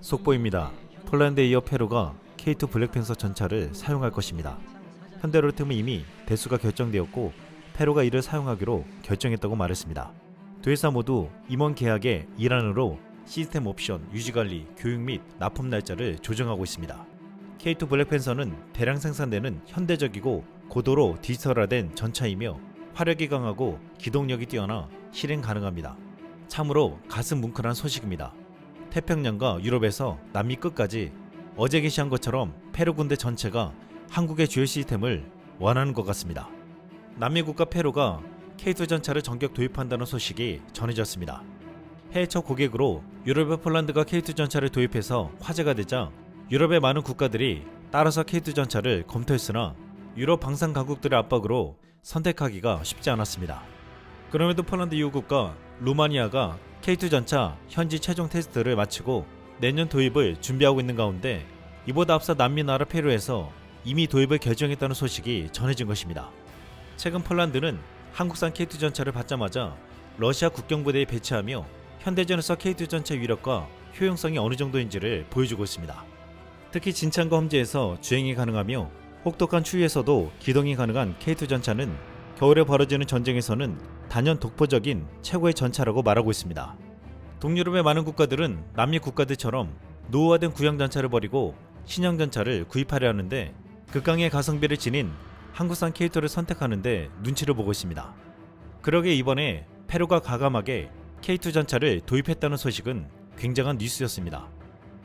속보입니다. 폴란드에 이어 페루가 K2 블랙팬서 전차를 사용할 것입니다. 현대로템은 이미 대수가 결정되었고 페루가 이를 사용하기로 결정했다고 말했습니다. 두 회사 모두 임원 계약의 일환으로 시스템 옵션, 유지관리, 교육 및 납품 날짜를 조정하고 있습니다. K2 블랙팬서는 대량 생산되는 현대적이고 고도로 디지털화된 전차이며 화력이 강하고 기동력이 뛰어나 실행 가능합니다. 참으로 가슴 뭉클한 소식입니다. 태평양과 유럽에서 남미 끝까지 어제 게시한 것처럼 페루 군대 전체가 한국의 주요 시스템을 원하는 것 같습니다. 남미 국가 페루가 K2 전차를 전격 도입한다는 소식이 전해졌습니다. 해외 첫 고객으로 유럽의 폴란드가 K2 전차를 도입해서 화제가 되자 유럽의 많은 국가들이 따라서 K2 전차를 검토했으나 유럽 방산 강국들의 압박으로 선택하기가 쉽지 않았습니다. 그럼에도 폴란드 이후 국가 루마니아가 K2 전차 현지 최종 테스트를 마치고 내년 도입을 준비하고 있는 가운데 이보다 앞서 남미 나라 페루에서 이미 도입을 결정했다는 소식이 전해진 것입니다. 최근 폴란드는 한국산 K2 전차를 받자마자 러시아 국경부대에 배치하며 현대전에서 K2 전차 위력과 효용성이 어느 정도인지를 보여주고 있습니다. 특히 진창과 험지에서 주행이 가능하며 혹독한 추위에서도 기동이 가능한 K2 전차는 겨울에 벌어지는 전쟁에서는 단연 독보적인 최고의 전차라고 말하고 있습니다. 동유럽의 많은 국가들은 남미 국가들처럼 노후화된 구형 전차를 버리고 신형 전차를 구입하려 하는데 극강의 가성비를 지닌 한국산 K2를 선택하는데 눈치를 보고 있습니다. 그러게 이번에 페루가 과감하게 K2 전차를 도입했다는 소식은 굉장한 뉴스였습니다.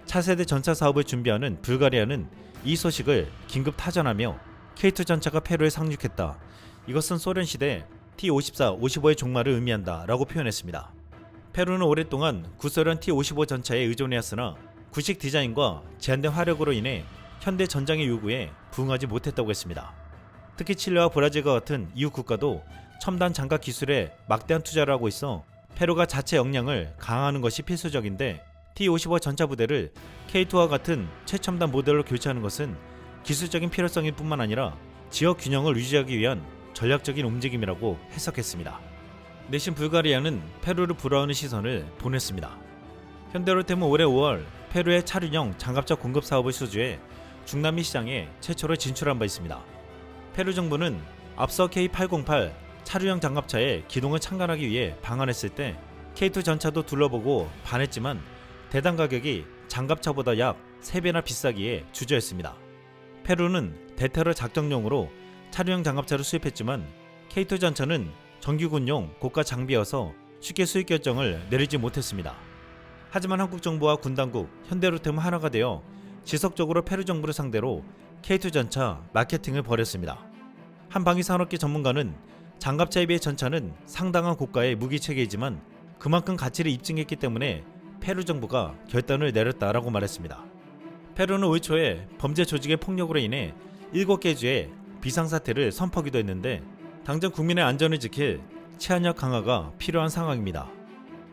차세대 전차 사업을 준비하는 불가리아는 이 소식을 긴급 타전하며 K2 전차가 페루에 상륙했다. 이것은 소련 시대 T-54, 55의 종말을 의미한다 라고 표현했습니다. 페루는 오랫동안 구소련 T-55 전차에 의존해왔으나 구식 디자인과 제한된 화력으로 인해 현대 전장의 요구에 부응하지 못했다고 했습니다. 특히 칠레와 브라질과 같은 이웃 국가도 첨단 장갑 기술에 막대한 투자를 하고 있어 페루가 자체 역량을 강화하는 것이 필수적인데 T-55 전차 부대를 K2와 같은 최첨단 모델로 교체하는 것은 기술적인 필요성일 뿐만 아니라 지역 균형을 유지하기 위한 전략적인 움직임이라고 해석했습니다. 내신 불가리아는 페루를 부러워하는 시선을 보냈습니다. 현대로템은 올해 5월 페루의 차륜형 장갑차 공급 사업을 수주해 중남미 시장에 최초로 진출한 바 있습니다. 페루 정부는 앞서 K808 차륜형 장갑차의 기동을 창간하기 위해 방한했을 때 K2 전차도 둘러보고 반했지만 대당 가격이 장갑차보다 약 3배나 비싸기에 주저했습니다. 페루는 대테러 작전용으로 차륜형 장갑차를 수입했지만 K2 전차는 정규군용 고가 장비여서 쉽게 수입 결정을 내리지 못했습니다. 하지만 한국 정부와 군 당국, 현대로템은 하나가 되어 지속적으로 페루 정부를 상대로 K2 전차 마케팅을 벌였습니다. 한 방위산업계 전문가는 장갑차에 비해 전차는 상당한 고가의 무기체계이지만 그만큼 가치를 입증했기 때문에 페루 정부가 결단을 내렸다라고 말했습니다. 페루는 올 초에 범죄 조직의 폭력으로 인해 7개 주에 비상사태를 선포하기도 했는데 당장 국민의 안전을 지킬 치안력 강화가 필요한 상황입니다.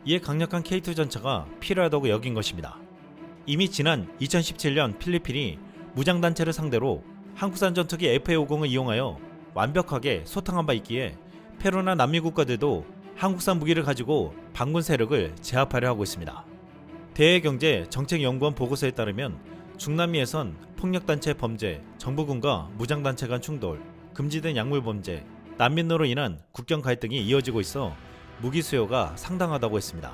이에 강력한 K2 전차가 필요하다고 여긴 것입니다. 이미 지난 2017년 필리핀이 무장단체를 상대로 한국산 전투기 FA-50을 이용하여 완벽하게 소탕한 바 있기에 페루나 남미 국가들도 한국산 무기를 가지고 반군 세력을 제압하려 하고 있습니다. 대외경제 정책연구원 보고서에 따르면 중남미에선 폭력단체 범죄, 정부군과 무장단체 간 충돌, 금지된 약물범죄, 난민으로 인한 국경 갈등이 이어지고 있어 무기 수요가 상당하다고 했습니다.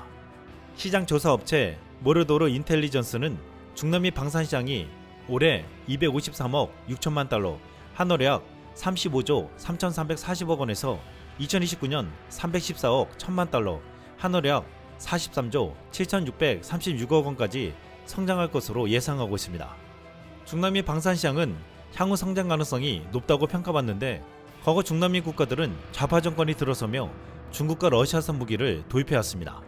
시장 조사 업체 모르도르 인텔리전스는 중남미 방산시장이 올해 253억 6천만 달러, 한월에 약 35조 3,340억 원에서 2029년 314억 1천만 달러, 한월에 약 43조 7,636억 원까지 성장할 것으로 예상하고 있습니다. 중남미 방산시장은 향후 성장 가능성이 높다고 평가받는데 과거 중남미 국가들은 좌파 정권이 들어서며 중국과 러시아산 무기를 도입해왔습니다.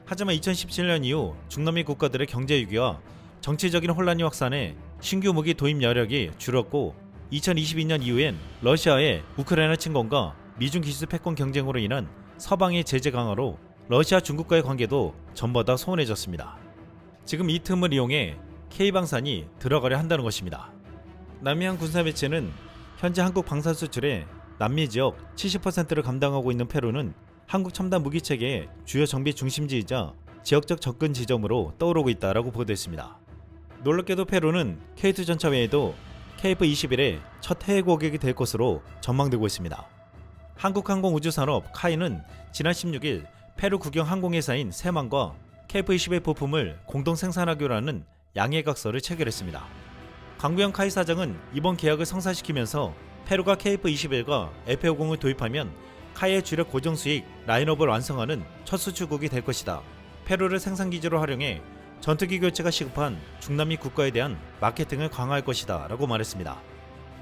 하지만 2017년 이후 중남미 국가들의 경제 위기와 정치적인 혼란이 확산해 신규 무기 도입 여력이 줄었고 2022년 이후엔 러시아의 우크라이나 침공과 미중 기술 패권 경쟁으로 인한 서방의 제재 강화로 러시아 중국과의 관계도 전보다 소원해졌습니다. 지금 이 틈을 이용해 K방산이 들어가려 한다는 것입니다. 남미한 군사 매체는 현재 한국 방산 수출의 남미 지역 70%를 감당하고 있는 페루는 한국 첨단 무기 체계의 주요 정비 중심지이자 지역적 접근 지점으로 떠오르고 있다라고 보도했습니다. 놀랍게도 페루는 K2 전차 외에도 KF-21의 첫 해외 고객이 될 것으로 전망되고 있습니다. 한국항공우주산업 카이는 지난 16일 페루 국영 항공회사인 세만과 KF-21 부품을 공동 생산하기로 양해각서를 체결했습니다. 강구영 카이 사장은 이번 계약을 성사시키면서 페루가 KF-21과 F-50을 도입하면 카이의 주력 고정수익 라인업을 완성하는 첫 수출국이 될 것이다. 페루를 생산기지로 활용해 전투기 교체가 시급한 중남미 국가에 대한 마케팅을 강화할 것이다 라고 말했습니다.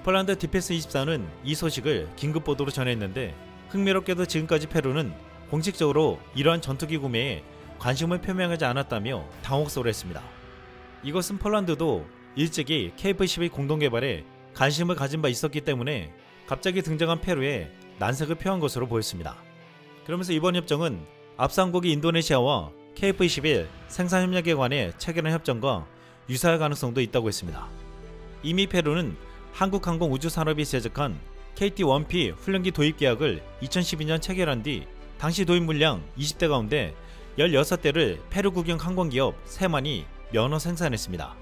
폴란드 디펜스24는 이 소식을 긴급 보도로 전했는데 흥미롭게도 지금까지 페루는 공식적으로 이러한 전투기 구매에 관심을 표명하지 않았다며 당혹스러워 했습니다. 이것은 폴란드도 일찍이 KF-21 공동개발에 관심을 가진 바 있었기 때문에 갑자기 등장한 페루에 난색을 표한 것으로 보였습니다. 그러면서 이번 협정은 앞서 한국이 인도네시아와 KF-21 생산협력에 관해 체결한 협정과 유사할 가능성도 있다고 했습니다. 이미 페루는 한국항공우주산업이 제작한 KT-1P 훈련기 도입 계약을 2012년 체결한 뒤 당시 도입 물량 20대 가운데 16대를 페루 국영 항공기업 세만이 면허 생산했습니다.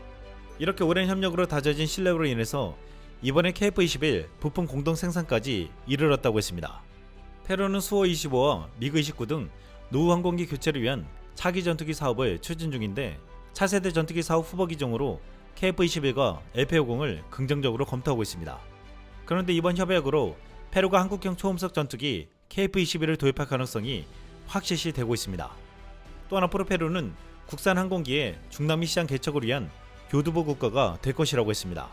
이렇게 오랜 협력으로 다져진 신뢰로 인해서 이번에 KF-21 부품 공동 생산까지 이르렀다고 했습니다. 페루는 수호 25와 미그 29 등 노후 항공기 교체를 위한 차기 전투기 사업을 추진 중인데 차세대 전투기 사업 후보 기종으로 KF-21과 F-50을 긍정적으로 검토하고 있습니다. 그런데 이번 협약으로 페루가 한국형 초음속 전투기 KF-21을 도입할 가능성이 확실시 되고 있습니다. 또한 앞으로 페루는 국산 항공기의 중남미 시장 개척을 위한 교두보 국가가 될 것이라고 했습니다.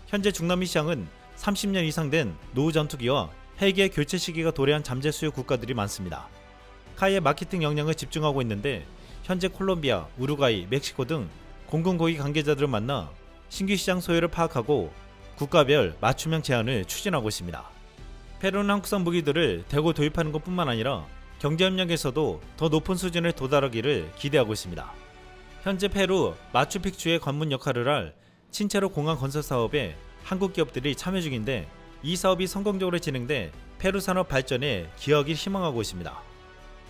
현재 중남미 시장은 30년 이상 된 노후 전투기와 헬기의 교체 시기가 도래한 잠재 수요 국가들이 많습니다. 카이의 마케팅 역량을 집중하고 있는데 현재 콜롬비아, 우루과이, 멕시코 등 공군고위 관계자들을 만나 신규 시장 소요를 파악하고 국가별 맞춤형 제안을 추진하고 있습니다. 페루는 한국산 무기들을 대거 도입하는 것뿐만 아니라 경제협력에서도 더 높은 수준에 도달하기를 기대하고 있습니다. 현재 페루 마추픽추의 관문 역할을 할 친체로 공항 건설 사업에 한국 기업들이 참여 중인데 이 사업이 성공적으로 진행돼 페루 산업 발전에 기여하길 희망하고 있습니다.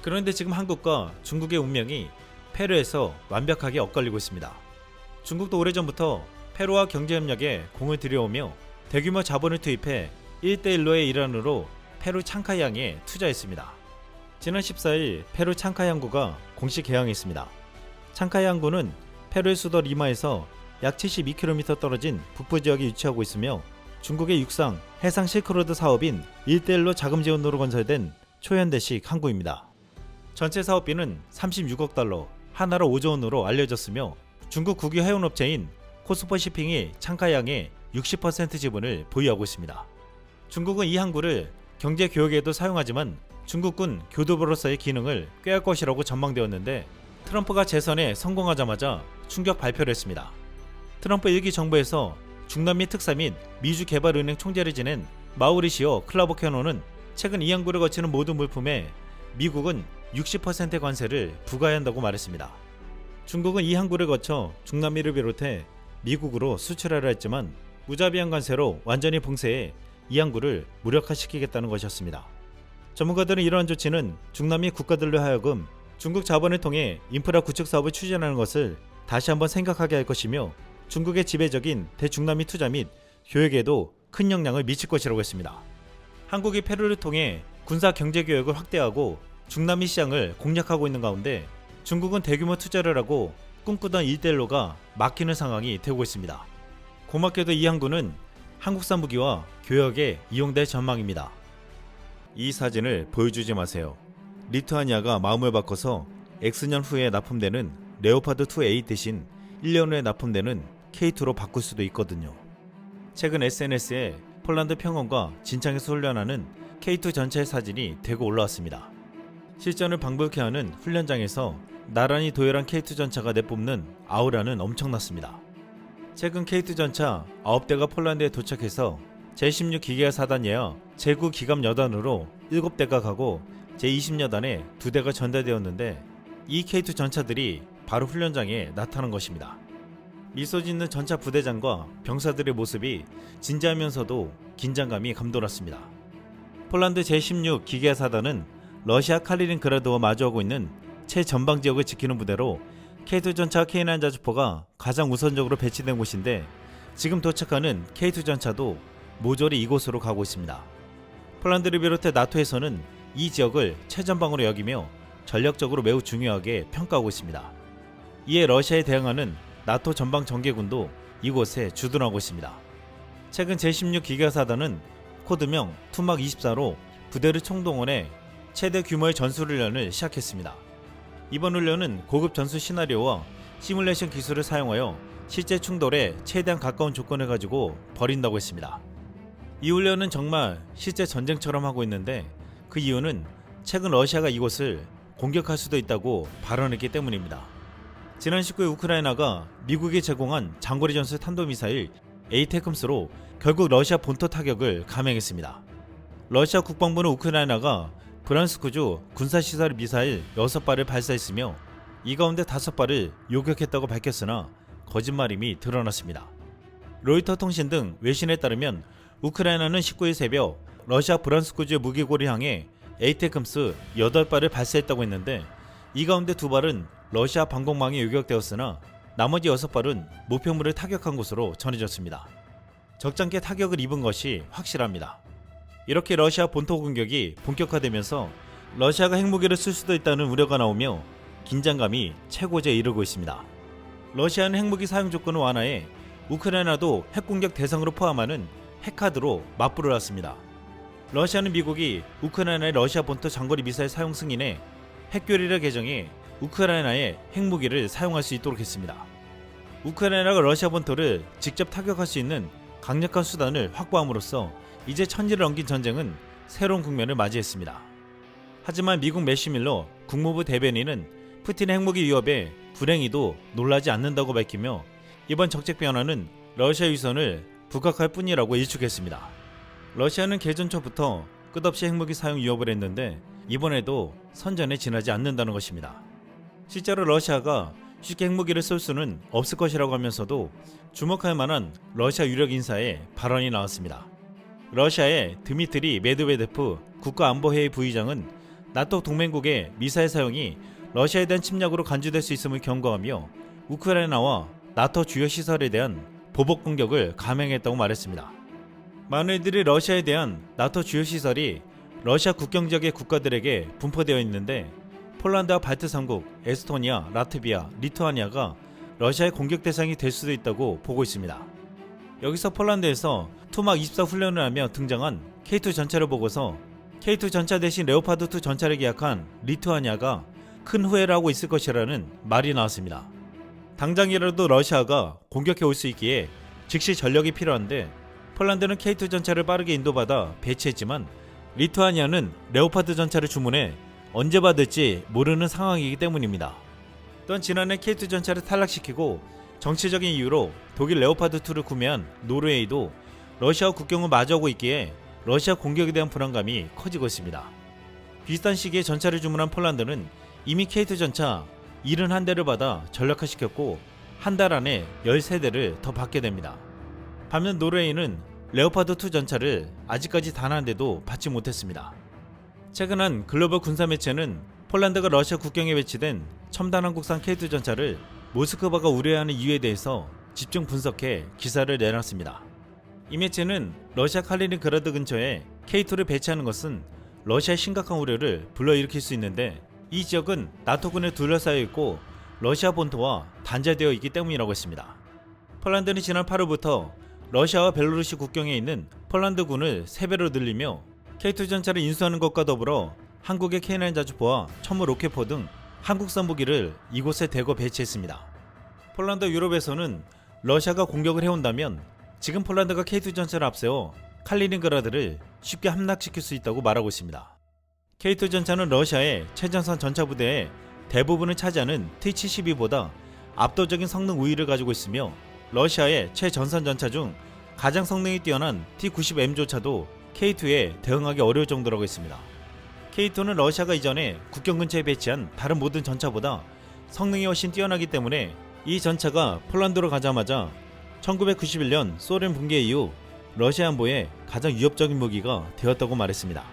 그런데 지금 한국과 중국의 운명이 페루에서 완벽하게 엇갈리고 있습니다. 중국도 오래전부터 페루와 경제협력에 공을 들여오며 대규모 자본을 투입해 1대1로의 일환으로 페루 창카이항에 투자했습니다. 지난 14일 페루 창카이 항구가 공식 개항했습니다. 창카이 항구는 페루의 수도 리마에서 약 72km 떨어진 북부 지역에 위치하고 있으며 중국의 육상, 해상 실크로드 사업인 1대1로 자금 지원으로 건설된 초현대식 항구입니다. 전체 사업비는 36억 달러, 하나로 5조 원으로 알려졌으며 중국 국유 해운업체인 코스퍼시핑이 창카이항의 60% 지분을 보유하고 있습니다. 중국은 이 항구를 경제 교역에도 사용하지만 중국군 교두보로서의 기능을 꾀할 것이라고 전망되었는데 트럼프가 재선에 성공하자마자 충격 발표를 했습니다. 트럼프 1기 정부에서 중남미 특사 및 미주개발은행 총재를 지낸 마우리시오 클라보케노는 최근 이 항구를 거치는 모든 물품에 미국은 60% 관세를 부과해야 한다고 말했습니다. 중국은 이 항구를 거쳐 중남미를 비롯해 미국으로 수출하려 했지만 무자비한 관세로 완전히 봉쇄해 이 항구를 무력화시키겠다는 것이었습니다. 전문가들은 이러한 조치는 중남미 국가들로 하여금 중국 자본을 통해 인프라 구축 사업을 추진하는 것을 다시 한번 생각하게 할 것이며 중국의 지배적인 대중남미 투자 및 교역에도 큰 영향을 미칠 것이라고 했습니다. 한국이 페루를 통해 군사 경제 교역을 확대하고 중남미 시장을 공략하고 있는 가운데 중국은 대규모 투자를 하고 꿈꾸던 일대일로가 막히는 상황이 되고 있습니다. 고맙게도 이 항구는 한국산 무기와 교역에 이용될 전망입니다. 이 사진을 보여주지 마세요. 리투아니아가 마음을 바꿔서 X년 후에 납품되는 레오파드2A 대신 1년 후에 납품되는 K2로 바꿀 수도 있거든요. 최근 SNS에 폴란드 평원과 진창에서 훈련하는 K2 전차의 사진이 대거 올라왔습니다. 실전을 방불케 하는 훈련장에서 나란히 도열한 K2 전차가 내뿜는 아우라는 엄청났습니다. 최근 K2 전차 9대가 폴란드에 도착해서 제16 기계화 사단 예하 제9 기갑 여단으로 7대가 가고 제20여단에 2대가 전달되었는데 이 K2 전차들이 바로 훈련장에 나타난 것입니다. 미소 짓는 전차 부대장과 병사들의 모습이 진지하면서도 긴장감이 감돌았습니다. 폴란드 제16 기계화 사단은 러시아 칼리닌그라드와 마주하고 있는 최전방 지역을 지키는 부대로 K2 전차와 K9 자주포가 가장 우선적으로 배치된 곳인데 지금 도착하는 K2 전차도 모조리 이곳으로 가고 있습니다. 폴란드를 비롯해 나토에서는 이 지역을 최전방으로 여기며 전략적으로 매우 중요하게 평가하고 있습니다. 이에 러시아에 대항하는 나토 전방 전개군도 이곳에 주둔하고 있습니다. 최근 제16 기가사단은 코드명 투막 24로 부대를 총동원해 최대 규모의 전술훈련을 시작했습니다. 이번 훈련은 고급 전술 시나리오와 시뮬레이션 기술을 사용하여 실제 충돌에 최대한 가까운 조건을 가지고 벌인다고 했습니다. 이 훈련은 정말 실제 전쟁처럼 하고 있는데 그 이유는 최근 러시아가 이곳을 공격할 수도 있다고 발언했기 때문입니다. 지난 19일 우크라이나가 미국이 제공한 장거리 전술 탄도미사일 에이테크스로 결국 러시아 본토 타격을 감행했습니다. 러시아 국방부는 우크라이나가 브란스크주 군사시설 미사일 6발을 발사했으며 이 가운데 5발을 요격했다고 밝혔으나 거짓말임이 드러났습니다. 로이터 통신 등 외신에 따르면 우크라이나는 19일 새벽 러시아 브란스크주의 무기고를 향해 에이테크스 8발을 발사했다고 했는데 이 가운데 2발은 러시아 방공망에 요격되었으나 나머지 6발은 목표물을 타격한 것으로 전해졌습니다. 적잖게 타격을 입은 것이 확실합니다. 이렇게 러시아 본토 공격이 본격화되면서 러시아가 핵무기를 쓸 수도 있다는 우려가 나오며 긴장감이 최고조에 이르고 있습니다. 러시아는 핵무기 사용 조건을 완화해 우크라이나도 핵공격 대상으로 포함하는 핵카드로 맞불을 놨습니다. 러시아는 미국이 우크라이나의 러시아 본토 장거리 미사일 사용 승인에 핵교리를 개정해 우크라이나의 핵무기를 사용할 수 있도록 했습니다. 우크라이나가 러시아 본토를 직접 타격할 수 있는 강력한 수단을 확보함으로써 이제 천지를 넘긴 전쟁은 새로운 국면을 맞이했습니다. 하지만 미국 매시 밀러 국무부 대변인은 푸틴의 핵무기 위협에 불행히도 놀라지 않는다고 밝히며 이번 정책 변화는 러시아 위선을 부각할 뿐이라고 일축했습니다. 러시아는 개전 초부터 끝없이 핵무기 사용 위협을 했는데 이번에도 선전에 지나지 않는다는 것입니다. 실제로 러시아가 쉽게 핵무기를 쏠 수는 없을 것이라고 하면서도 주목할 만한 러시아 유력 인사의 발언이 나왔습니다. 러시아의 드미트리 메드베데프 국가안보회의 부의장은 나토 동맹국의 미사일 사용이 러시아에 대한 침략으로 간주될 수 있음을 경고하며 우크라이나와 나토 주요 시설에 대한 보복 공격을 감행했다고 말했습니다. 많은 이들이 러시아에 대한 나토 주요 시설이 러시아 국경 지역의 국가들에게 분포되어 있는데 폴란드와 발트 3국, 에스토니아, 라트비아, 리투아니아가 러시아의 공격 대상이 될 수도 있다고 보고 있습니다. 여기서 폴란드에서 투막 24 훈련을 하며 등장한 K2 전차를 보고서 K2 전차 대신 레오파드2 전차를 계약한 리투아니아가 큰 후회를 하고 있을 것이라는 말이 나왔습니다. 당장이라도 러시아가 공격해 올 수 있기에 즉시 전력이 필요한데 폴란드는 K2 전차를 빠르게 인도받아 배치했지만 리투아니아는 레오파드 전차를 주문해 언제 받을지 모르는 상황이기 때문입니다. 또한 지난해 K2 전차를 탈락시키고 정치적인 이유로 독일 레오파드2를 구매한 노르웨이도 러시아와 국경을 마주하고 있기에 러시아 공격에 대한 불안감이 커지고 있습니다. 비슷한 시기에 전차를 주문한 폴란드는 이미 K2 전차 71대를 받아 전력화시켰고 한 달 안에 13대를 더 받게 됩니다. 반면 노르웨이는 레오파드2 전차를 아직까지 단 한 대도 받지 못했습니다. 최근 한 글로벌 군사 매체는 폴란드가 러시아 국경에 배치된 첨단 한국산 K2 전차를 모스크바가 우려하는 이유에 대해서 집중 분석해 기사를 내놨습니다. 이 매체는 러시아 칼리닝그라드 근처에 K2를 배치하는 것은 러시아의 심각한 우려를 불러일으킬 수 있는데 이 지역은 나토군에 둘러싸여 있고 러시아 본토와 단절되어 있기 때문이라고 했습니다. 폴란드는 지난 8월부터 러시아와 벨로루시 국경에 있는 폴란드군을 3배로 늘리며 K2 전차를 인수하는 것과 더불어 한국의 K9 자주포와 천무 로켓포 등 한국산 무기를 이곳에 대거 배치했습니다. 폴란드 유럽에서는 러시아가 공격을 해온다면 지금 폴란드가 K2 전차를 앞세워 칼리닝그라드를 쉽게 함락시킬 수 있다고 말하고 있습니다. K2 전차는 러시아의 최전선 전차 부대의 대부분을 차지하는 T-72보다 압도적인 성능 우위를 가지고 있으며 러시아의 최전선 전차 중 가장 성능이 뛰어난 T-90M조차도 K2에 대응하기 어려울 정도라고 했습니다. K2는 러시아가 이전에 국경 근처에 배치한 다른 모든 전차보다 성능이 훨씬 뛰어나기 때문에 이 전차가 폴란드로 가자마자 1991년 소련 붕괴 이후 러시아 안보에 가장 위협적인 무기가 되었다고 말했습니다.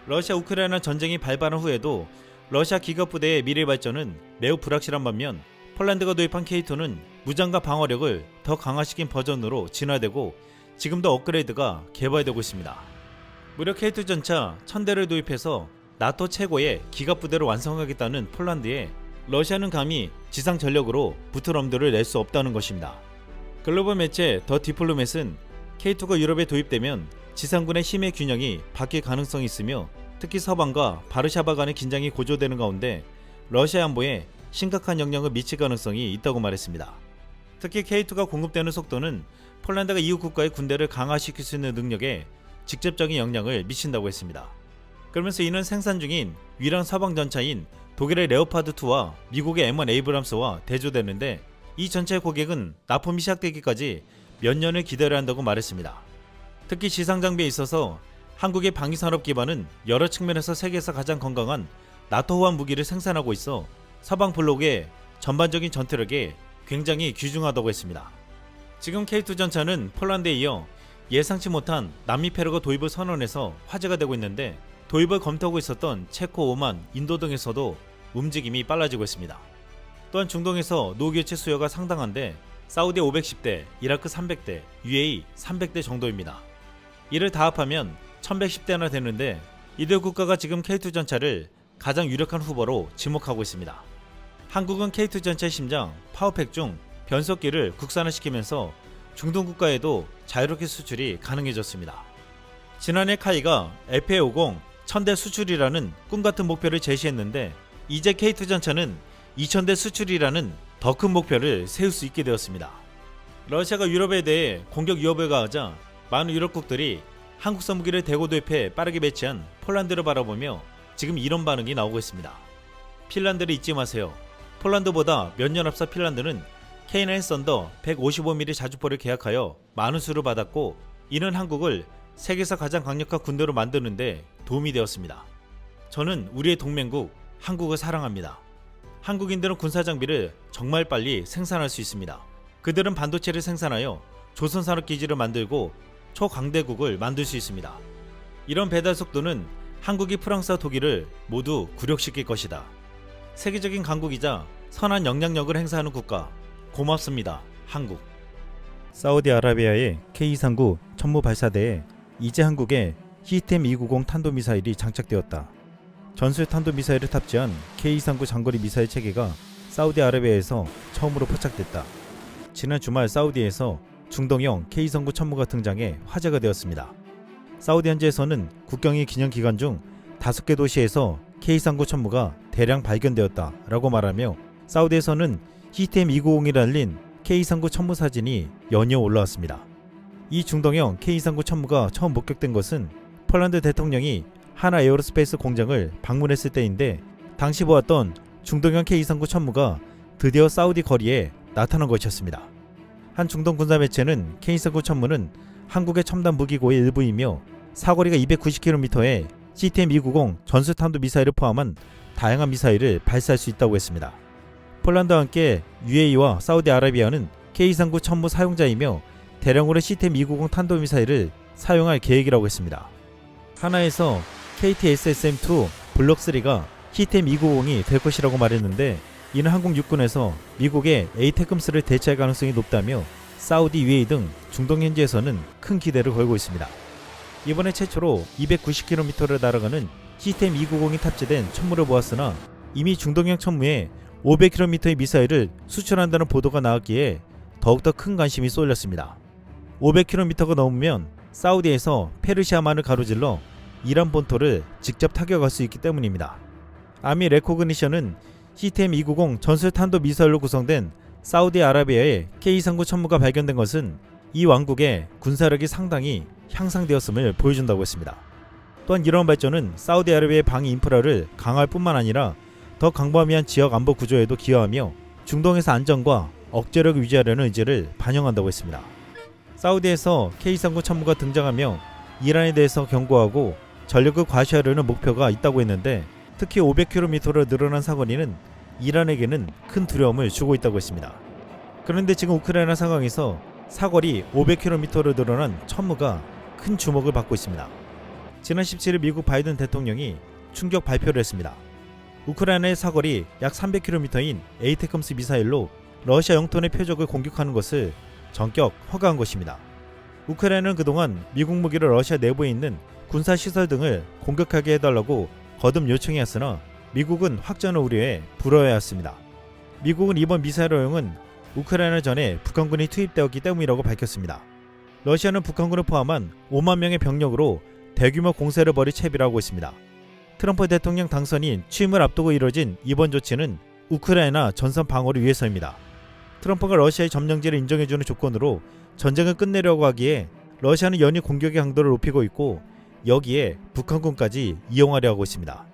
러시아 우크라이나 전쟁이 발발한 후에도 러시아 기갑부대의 미래 발전은 매우 불확실한 반면 폴란드가 도입한 K2는 무장과 방어력을 더 강화시킨 버전으로 진화되고 지금도 업그레이드가 개발되고 있습니다. 무려 K2 전차 1000대를 도입해서 나토 최고의 기갑부대를 완성하겠다는 폴란드에 러시아는 감히 지상 전력으로 붙을 엄두를 낼 수 없다는 것입니다. 글로벌 매체 더 디플로맷은 K2가 유럽에 도입되면 지상군의 힘의 균형이 바뀔 가능성이 있으며 특히 서방과 바르샤바 간의 긴장이 고조되는 가운데 러시아 안보에 심각한 영향을 미칠 가능성이 있다고 말했습니다. 특히 K2가 공급되는 속도는 폴란드가 이웃 국가의 군대를 강화시킬 수 있는 능력에 직접적인 영향을 미친다고 했습니다. 그러면서 이는 생산 중인 위랑 서방 전차인 독일의 레오파드2와 미국의 M1 에이브람스와 대조되는데 이 전차의 고객은 납품이 시작되기까지 몇 년을 기다려야 한다고 말했습니다. 특히 지상 장비에 있어서 한국의 방위산업 기반은 여러 측면에서 세계에서 가장 건강한 나토호환 무기를 생산하고 있어 서방 블록의 전반적인 전투력에 굉장히 귀중하다고 했습니다. 지금 K2 전차는 폴란드에 이어 예상치 못한 남미 페루가 도입을 선언해서 화제가 되고 있는데 도입을 검토하고 있었던 체코, 오만, 인도 등에서도 움직임이 빨라지고 있습니다. 또한 중동에서 노교체 수요가 상당한데 사우디 510대, 이라크 300대, UAE 300대 정도입니다. 이를 다 합하면 1110대나 되는데 이들 국가가 지금 K2 전차를 가장 유력한 후보로 지목하고 있습니다. 한국은 K2 전차의 심장, 파워팩 중 변속기를 국산화시키면서 중동 국가에도 자유롭게 수출이 가능해졌습니다. 지난해 카이가 FA50 1000대 수출이라는 꿈같은 목표를 제시했는데 이제 K2 전차는 2000대 수출이라는 더 큰 목표를 세울 수 있게 되었습니다. 러시아가 유럽에 대해 공격 위협을 가하자 많은 유럽국들이 한국산 무기를 대거 도입해 빠르게 배치한 폴란드를 바라보며 지금 이런 반응이 나오고 있습니다. 핀란드를 잊지 마세요. 폴란드보다 몇 년 앞서 핀란드는 K9 썬더 155mm 자주포를 계약하여 많은 수를 받았고 이는 한국을 세계에서 가장 강력한 군대로 만드는데 도움이 되었습니다. 저는 우리의 동맹국 한국을 사랑합니다. 한국인들은 군사 장비를 정말 빨리 생산할 수 있습니다. 그들은 반도체를 생산하여 조선산업기지를 만들고 초강대국을 만들 수 있습니다. 이런 배달 속도는 한국이 프랑스와 독일을 모두 굴욕시킬 것이다. 세계적인 강국이자 선한 영향력을 행사하는 국가 고맙습니다. 한국. 사우디아라비아의 K239 천무 발사대에 이제 한국의 히템 290 탄도미사일이 장착되었다. 전술 탄도미사일을 탑재한 K239 장거리 미사일 체계가 사우디아라비아에서 처음으로 포착됐다. 지난 주말 사우디에서 중동형 K239 천무가 등장해 화제가 되었습니다. 사우디 현지에서는 국경일 기념 기간 중 5개 도시에서 K239 천무가 대량 발견되었다 라고 말하며 사우디에서는 히템 290이 달린 K239 천무 사진이 연이어 올라왔습니다. 이 중동형 K239 천무가 처음 목격된 것은 폴란드 대통령이 하나 에어로스페이스 공장을 방문했을 때인데 당시 보았던 중동형 K239 천무가 드디어 사우디 거리에 나타난 것이었습니다. 한 중동 군사 매체는 K239 천무는 한국의 첨단 무기고의 일부이며 사거리가 290km의 CTM-290 전술탄도 미사일을 포함한 다양한 미사일을 발사할 수 있다고 했습니다. 폴란드와 함께 UAE와 사우디아라비아는 K239 천무 사용자이며 대량으로 CTM-290 탄도미사일을 사용할 계획이라고 했습니다. 하나에서 KT-SSM-2 블록3가 CTM-290이 될 것이라고 말했는데 이는 한국 육군에서 미국의 에이테크스를 대체할 가능성이 높다며 사우디, UAE 등 중동 현지에서는 큰 기대를 걸고 있습니다. 이번에 최초로 290km를 날아가는 CTM-290이 탑재된 천무를 보았으나 이미 중동형 천무에 500km의 미사일을 수출한다는 보도가 나왔기에 더욱더 큰 관심이 쏠렸습니다. 500km가 넘으면 사우디에서 페르시아만을 가로질러 이란 본토를 직접 타격할 수 있기 때문입니다. 아미 레코그니션은 CTM-290 전술탄도 미사일로 구성된 사우디아라비아의 K239 천무가 발견된 것은 이 왕국의 군사력이 상당히 향상되었음을 보여준다고 했습니다. 또한 이러한 발전은 사우디아라비아의 방위 인프라를 강화할 뿐만 아니라 더 강범위한 지역 안보 구조에도 기여하며 중동에서 안정과 억제력을 유지하려는 의지를 반영한다고 했습니다. 사우디에서 K239 천무가 등장하며 이란에 대해서 경고하고 전력을 과시하려는 목표가 있다고 했는데 특히 500km로 늘어난 사거리는 이란에게는 큰 두려움을 주고 있다고 했습니다. 그런데 지금 우크라이나 상황에서 사거리 500km로 늘어난 천무가 큰 주목을 받고 있습니다. 지난 17일 미국 바이든 대통령이 충격 발표를 했습니다. 우크라이나의 사거리 약 300km인 에이테컴스 미사일로 러시아 영토의 표적을 공격하는 것을 전격 허가한 것입니다. 우크라이나는 그동안 미국 무기를 러시아 내부에 있는 군사시설 등을 공격하게 해달라고 거듭 요청해왔으나 미국은 확전을 우려해 불허해왔습니다. 미국은 이번 미사일 허용은 우크라이나 전에 북한군이 투입되었기 때문이라고 밝혔습니다. 러시아는 북한군을 포함한 5만 명의 병력으로 대규모 공세를 벌일 채비를 하고 있습니다. 트럼프 대통령 당선인 취임을 앞두고 이뤄진 이번 조치는 우크라이나 전선 방어를 위해서입니다. 트럼프가 러시아의 점령지를 인정해주는 조건으로 전쟁을 끝내려고 하기에 러시아는 연이 공격의 강도를 높이고 있고 여기에 북한군까지 이용하려 하고 있습니다.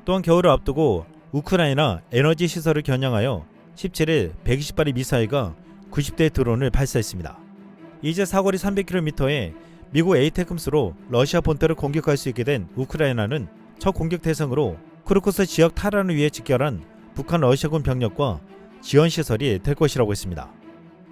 또한 겨울을 앞두고 우크라이나 에너지 시설을 겨냥하여 17일 120발의 미사일과 90대의 드론을 발사했습니다. 이제 사거리 300km의 미국 에이테컴스로 러시아 본토를 공격할 수 있게 된 우크라이나는 첫 공격 대상으로 크루코스 지역 탈환을 위해 직결한 북한 러시아군 병력과 지원시설이 될 것이라고 했습니다.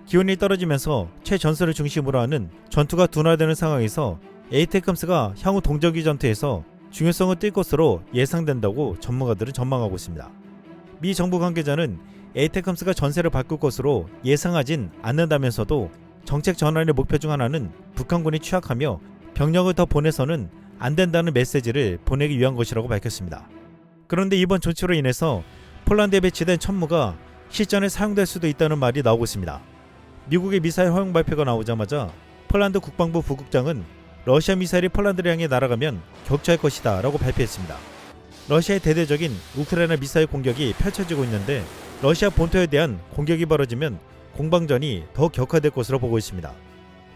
기온이 떨어지면서 최전선을 중심으로 하는 전투가 둔화되는 상황에서 에이테컴스가 향후 동저기 전투에서 중요성을 띨 것으로 예상된다고 전문가들은 전망하고 있습니다. 미 정부 관계자는 에이테컴스가 전세를 바꿀 것으로 예상하진 않는다면서도 정책 전환의 목표 중 하나는 북한군이 취약하며 병력을 더 보내서는 안 된다는 메시지를 보내기 위한 것이라고 밝혔습니다. 그런데 이번 조치로 인해서 폴란드에 배치된 천무가 실전에 사용될 수도 있다는 말이 나오고 있습니다. 미국의 미사일 허용 발표가 나오자마자 폴란드 국방부 부국장은 러시아 미사일이 폴란드를 향해 날아가면 격추할 것이다 라고 발표했습니다. 러시아의 대대적인 우크라이나 미사일 공격이 펼쳐지고 있는데 러시아 본토에 대한 공격이 벌어지면 공방전이 더 격화될 것으로 보고 있습니다.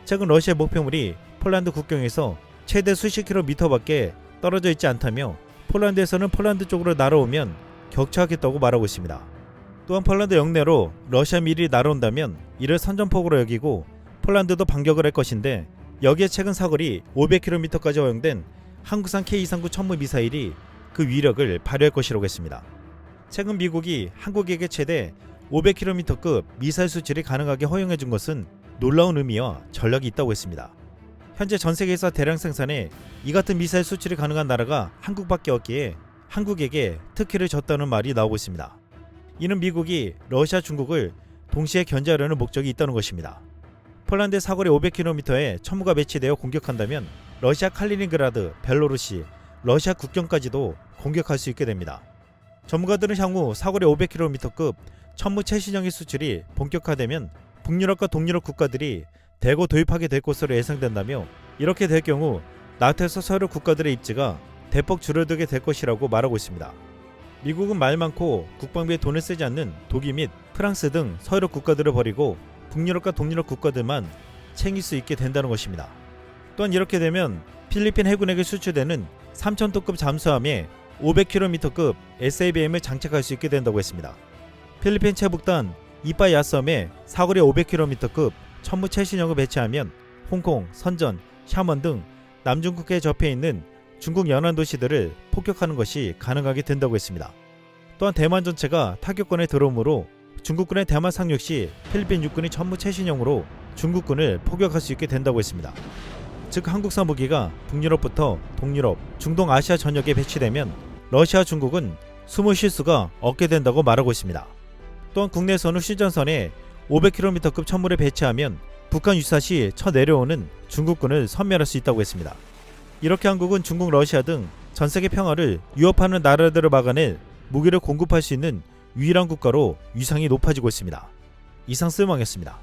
최근 러시아 목표물이 폴란드 국경에서 최대 수십 킬로미터밖에 떨어져 있지 않다며 폴란드에서는 폴란드 쪽으로 날아오면 격추하겠다고 말하고 있습니다. 또한 폴란드 영내로 러시아 미리 날아온다면 이를 선전포고로 여기고 폴란드도 반격을 할 것인데 여기에 최근 사거리 500km까지 허용된 한국산 K239 천무 미사일이 그 위력을 발휘할 것이라고 했습니다. 최근 미국이 한국에게 최대 500km급 미사일 수출이 가능하게 허용해준 것은 놀라운 의미와 전략이 있다고 했습니다. 현재 전 세계에서 대량 생산해 이 같은 미사일 수출이 가능한 나라가 한국밖에 없기에 한국에게 특혜를 줬다는 말이 나오고 있습니다. 이는 미국이 러시아, 중국을 동시에 견제하려는 목적이 있다는 것입니다. 폴란드 사거리 500km에 천무가 배치되어 공격한다면 러시아 칼리닝그라드, 벨로루시, 러시아 국경까지도 공격할 수 있게 됩니다. 전문가들은 향후 사거리 500km급 천무 최신형의 수출이 본격화되면 북유럽과 동유럽 국가들이 대거 도입하게 될 것으로 예상된다며 이렇게 될 경우 나토에서 서유럽 국가들의 입지가 대폭 줄어들게 될 것이라고 말하고 있습니다. 미국은 말 많고 국방비에 돈을 쓰지 않는 독일 및 프랑스 등 서유럽 국가들을 버리고 북유럽과 동유럽 국가들만 챙길 수 있게 된다는 것입니다. 또한 이렇게 되면 필리핀 해군에게 수출되는 3,000톤급 잠수함에 500km급 SABM을 장착할 수 있게 된다고 했습니다. 필리핀 최북단 이빠야섬에 사거리 500km급 천무 최신형을 배치하면 홍콩, 선전, 샤먼 등 남중국해에 접해 있는 중국 연안 도시들을 폭격하는 것이 가능하게 된다고 했습니다. 또한 대만 전체가 타격권에 들어오므로 중국군의 대만 상륙 시 필리핀 육군이 천무 최신형으로 중국군을 포격할 수 있게 된다고 했습니다. 즉 한국산 무기가 북유럽부터 동유럽, 중동 아시아 전역에 배치되면 러시아, 중국은 숨을 쉴 수가 없게 된다고 말하고 있습니다. 또한 국내에서는 휴전선에 500km급 천무를 배치하면 북한 유사시 쳐내려오는 중국군을 섬멸할 수 있다고 했습니다. 이렇게 한국은 중국, 러시아 등 전세계 평화를 위협하는 나라들을 막아낼 무기를 공급할 수 있는 유일한 국가로 위상이 높아지고 있습니다. 이상 쓸망이었습니다.